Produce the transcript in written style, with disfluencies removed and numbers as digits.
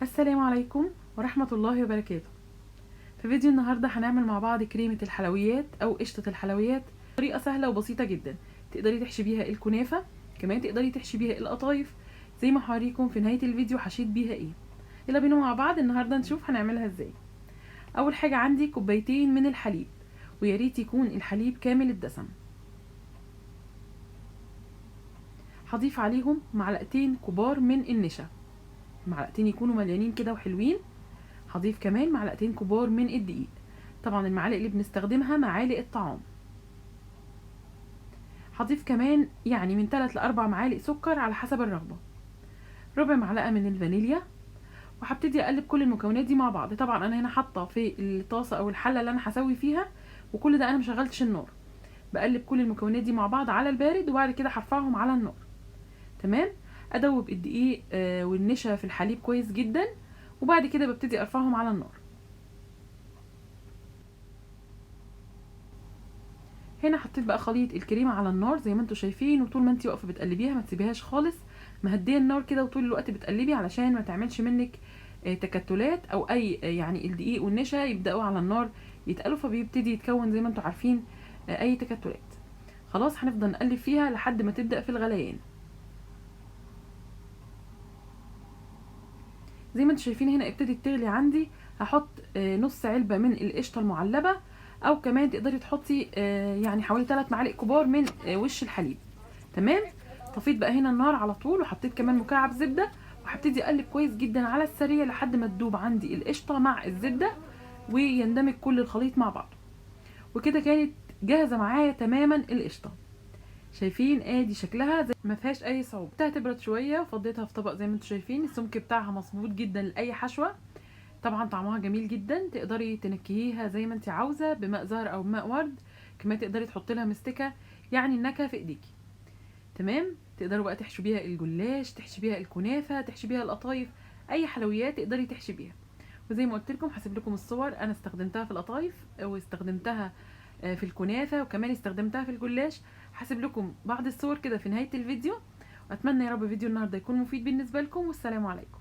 السلام عليكم ورحمة الله وبركاته. في فيديو النهاردة هنعمل مع بعض كريمة الحلويات أو قشطة الحلويات. طريقة سهلة وبسيطة جدا، تقدري تحشي بيها الكنافة، كمان تقدري تحشي بيها القطايف زي ما هوريكم في نهاية الفيديو حشيت بيها ايه. يلا بينا مع بعض النهاردة نشوف هنعملها ازاي. أول حاجة عندي كوبايتين من الحليب، وياريت يكون الحليب كامل الدسم. هضيف عليهم معلقتين كبار من النشا، معلقتين يكونوا مليانين كده وحلوين. هضيف كمان معلقتين كبار من الدقيق، طبعا المعالق اللي بنستخدمها معالق الطعام. هضيف كمان يعني من 3 ل 4 معالق سكر على حسب الرغبة، ربع معلقة من الفانيليا. وهبتدي اقلب كل المكونات دي مع بعض. طبعا انا هنا حاطه في الطاسه او الحله اللي انا هسوي فيها، وكل ده انا مشغلتش النار. بقلب كل المكونات دي مع بعض على البارد، وبعد كده هرفعهم على النار. تمام. ادوب الدقيق والنشا في الحليب كويس جدا، وبعد كده ببتدي ارفعهم على النار. هنا حطيت بقى خليط الكريمه على النار زي ما انتم شايفين، وطول ما انت واقفه بتقلبيها ما تسيبيهاش خالص، مهديه النار كده وطول الوقت بتقلبي علشان ما تعملش منك تكتلات او اي يعني الدقيق والنشا يبداوا على النار يتقلوا، فبيبتدي يتكون زي ما انتم عارفين اي تكتلات. خلاص هنفضل نقلب فيها لحد ما تبدا في الغليان. زي ما انتم شايفين هنا ابتدت تغلي عندي. هحط نص علبه من القشطه المعلبه، او كمان تقدري تحطي يعني حوالي 3 معالق كبار من وش الحليب. تمام. طفيت بقى هنا النار على طول، وحطيت كمان مكعب زبده، وهبتدي اقلب كويس جدا على السريع لحد ما تدوب عندي القشطه مع الزبده ويندمج كل الخليط مع بعض. وكده كانت جاهزه معايا تماما القشطه. شايفين ادي شكلها زي ما فيهاش اي صعوبه. تبرد شويه وفضيتها في طبق زي ما انتم شايفين. السمك بتاعها مظبوط جدا لاي حشوه. طبعا طعمها جميل جدا، تقدري تنكهيها زي ما انت عاوزه بماء زهر او بماء ورد. كمان تقدري تحطي لها مستكه، يعني النكهه في ايديكي. تمام. تقدروا بقى تحشوا بيها الجلاش، تحشي بيها الكنافه، تحشي بيها القطايف، اي حلويات تقدري تحشي بيها. وزي ما قلت لكم هسيب لكم الصور، انا استخدمتها في القطايف واستخدمتها في الكنافه، وكمان استخدمتها في الجلاش. هسيب لكم بعض الصور كده في نهايه الفيديو. واتمنى يا رب فيديو النهارده يكون مفيد بالنسبه لكم، والسلام عليكم.